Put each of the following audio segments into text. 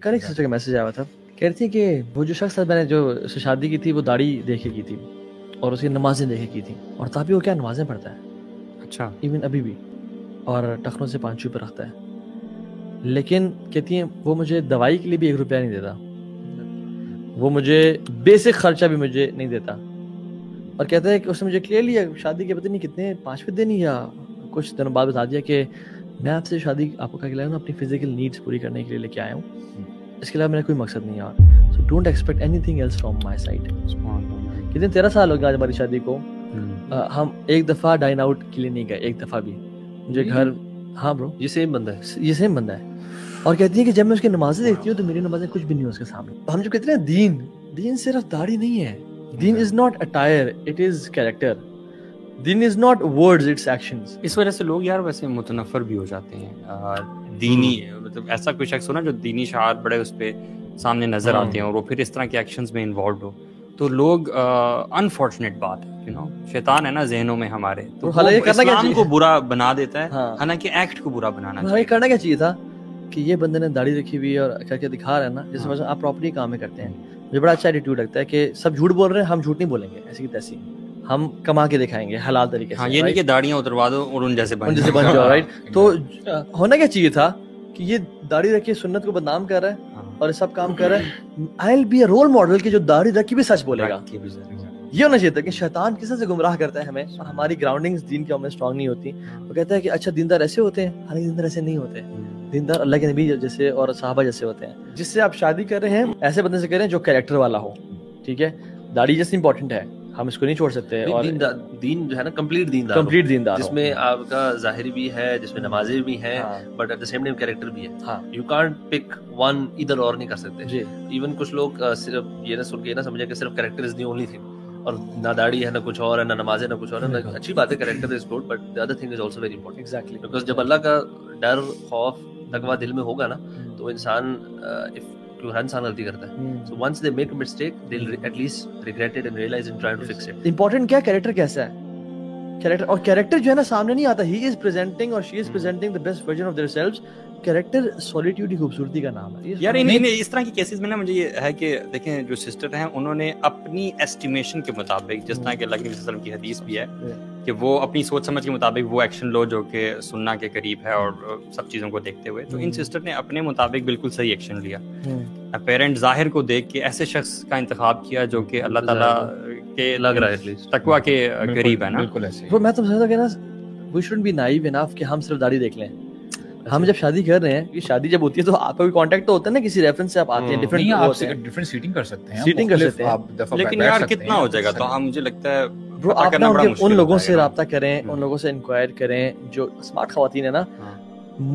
कल एक सिस्टर का मैसेज आया था, कह रही थी कि वो जो शख्स था मैंने जो उससे शादी की थी वो दाढ़ी देख के की थी और उसकी नमाजें देख के की थी, और तभी वो क्या नमाजें पढ़ता है, अच्छा इवन अभी भी, और टखनों से पाँचों पे रखता है, लेकिन कहती हैं वो मुझे दवाई के लिए भी 1 रुपया नहीं देता, वो मुझे बेसिक खर्चा भी मुझे नहीं देता, और कहता है कि उसने मुझे क्लियरली शादी के पता नहीं कितने 5वें दिन या कुछ दिनों बाद बता दिया कि मैं आपसे शादी आपको क्या खिलाया अपनी फिजिकल नीड्स पूरी करने के लिए लेके आया हूँ, इसके अलावा मेरा कोई मकसद नहीं है, और so don't expect anything else from my side. कितने 13 साल हो गए आज हमारी शादी को, हम एक दफ़ा डाइन आउट के लिए नहीं गए, एक दफ़ा भी। मुझे घर, हाँ ब्रो, ये सेम बंदा है, ये सेम बंदा है। और कहती है कि जब मैं उसकी नमाजें देखती हूँ तो मेरी नमाजें कुछ भी नहीं है उसके सामने। हम जो कहते हैं दीन सिर्फ दाढ़ी नहीं है, दीन is not attire, it is character, दीन is not words, it's actions. इस वजह से लोग यार वैसे मुतनफर भी हो जाते हैं दीनी, मतलब ऐसा कोई शख्स हो ना जो दीनी शआर बड़े उस पे सामने नजर आते हैं और वो फिर इस तरह के एक्शंस में इन्वॉल्व हो, तो लोग अनफॉर्चुनेट बात है, यू नो, शैतान है ना जहनों में हमारे, तो वो इस्लाम को बुरा बना देता है, हालांकि एक्ट को बुरा बनाना चाहिए। करना क्या चाहिए था कि ये बंदे ने दाढ़ी रखी हुई है और करके दिखा रहा है ना, जिस वजह आप प्रॉपर्ली काम में करते हैं, मुझे बड़ा अच्छा एटीट्यूड लगता है कि सब झूठ बोल रहे हैं, हम झूठ नहीं बोलेंगे, ऐसी की तैसी हम कमा के दिखाएंगे हलाल तरीके से। ये नहीं कि दाढ़ियां उतरवा दो और उन जैसे बन जाओ, राइट। तो होना क्या चाहिए था कि ये दाढ़ी रखी सुन्नत को बदनाम कर रहा है और सब काम कर रहा है, I will be a role model कि जो दाढ़ी रखी भी सच बोलेगा। ये होना चाहिए था कि शैतान किसी से गुमराह करता है हमें, और हमारी ग्राउंडिंग्स दीन के हमें स्ट्रांग नहीं होती। वो कहता है कि अच्छा दीनदार ऐसे होते हैं, हालांकि दीनदार ऐसे नहीं होते, दीनदार अल्लाह के नबी जैसे और सहाबा जैसे होते हैं। जिससे आप शादी कर रहे हैं ऐसे बंदे से करें जो कैरेक्टर वाला हो, ठीक है। दाढ़ी जैसे इंपॉर्टेंट है, हम इसको नहीं छोड़ सकते। और दीन जो है ना कंप्लीट दीनदार, जिसमें आपका जाहिरी भी है, जिसमें नमाजें भी हैं, but at the same time character भी है। यू कांट पिक वन, इधर और नहीं कर सकते। इवन कुछ लोग सिर्फ ये ना सुन के ना समझे कि सिर्फ character is the only thing, और ना दाढ़ी है ना कुछ और है, ना नमाजें ना कुछ और है। अच्छी बात है, character is good, but the other thing is also very important. Exactly, because जब अल्लाह का डर, खौफ, तकवा दिल में होगा ना, तो इंसान हर इंसान गलती करता है। So once they make a mistake, they'll at least regret it and realize and try to fix it. Important क्या कैरेक्टर कैसा है, कैरेक्टर, और कैरेक्टर जो है ना सामने नहीं आता, he is presenting or she is presenting the best version of themselves। Character solitude की खूबसूरती का नाम है यार। इस तरह की केसेस में ना मुझे ये है कि देखें जो सिस्टर हैं उन्होंने अपनी एस्टिमेशन के मुताबिक, जिस तरह के अल्लाह के नबी सल्लल्लाहु अलैहि वसल्लम की हदीस भी है कि वो अपनी सोच समझ के मुताबिक वो एक्शन लो जो कि सुन्ना के करीब है, और सब चीज़ों को देखते हुए, तो इन सिस्टर ने अपने मुताबिक बिल्कुल सही एक्शन लिया। पेरेंट जाहिर को देख के ऐसे शख्स का इंतखाब किया जो कि अल्लाह ताला के लग रहा है एटलीस्ट तकवा के करीब है ना। बिल्कुल ऐसे। वो मैं तो समझता हूं कि ना we shouldn't be naive enough कि हम सिर्फ दाढ़ी देख लें। हम जब शादी कर रहे हैं, ये शादी जब होती है तो आपका भी कांटेक्ट तो होता है ना, किसी रेफरेंस से आप आते हैं, डिफरेंट सीटिंग कर सकते हैं, सीटिंग कर सकते हैं, लेकिन यार कितना हो जाएगा, तो हम मुझे लगता है ब्रो आप ना उन लोगों से रब्ता करें, उन लोगों से इंक्वायर करें जो स्मार्ट खवातीन है ना।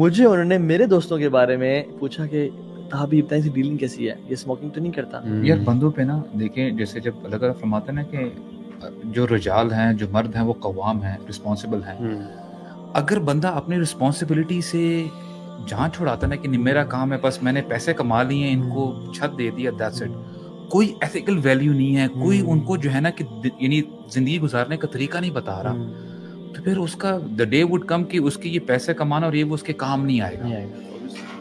मुझे उन्होंने मेरे दोस्तों के बारे में पूछा कि ताबी इतना सी डीलिंग कैसी है, ये स्मोकिंग तो नहीं करता। यार बंदों पे ना देखें, जैसे जब अल्लाह ताला फरमाता है ना कि जो रजाल हैं, जो मर्द हैं, वो कवाम हैं, रिस्पॉन्सिबल हैं। अगर बंदा अपनी रिस्पॉन्सिबिलिटी से जान छुड़ाता ना कि नहीं मेरा काम है, बस मैंने पैसे कमा लिए, इनको छत दे दिया, दैट्स इट, कोई एथिकल वैल्यू नहीं है, कोई उनको जो है ना कि यानी जिंदगी गुजारने का तरीका नहीं बता रहा, तो फिर उसका द डे वुड कम कि उसके ये पैसे कमाना और ये वो उसके काम नहीं आएगा,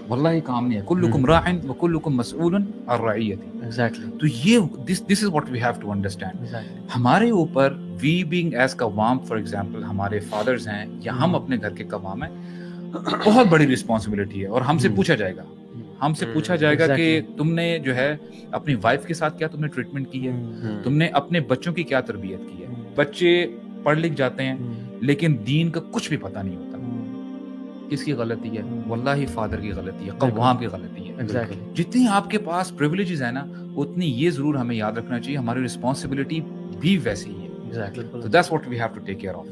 वल्लाही काम नहीं है। कुल्लुकुम राइन व कुल्लुकुम मसऊलन अन रइयती। एग्जैक्टली। तो ये this is what we have to understand. हमारे ऊपर वी बीइंग एज कवाम, फॉर एग्जांपल हमारे फादर्स हैं या हम अपने घर के कवाम हैं, बहुत बड़ी रिस्पॉन्सिबिलिटी है, और हमसे पूछा जाएगा कि तुमने जो है अपनी वाइफ के साथ क्या तुमने ट्रीटमेंट की है, तुमने अपने बच्चों की क्या तरबियत की है। बच्चे पढ़ लिख जाते हैं लेकिन दीन का कुछ भी पता नहीं होता। किसकी गलती है? वल्लाही फादर की गलती है, कव्वाम की गलती है। एग्जैक्टली। जितनी आपके पास प्रिविलेजेस है ना, उतनी ये जरूर हमें याद रखना चाहिए हमारी रिस्पॉन्सिबिलिटी भी वैसी ही है। Exactly. So that's what we have to take care of.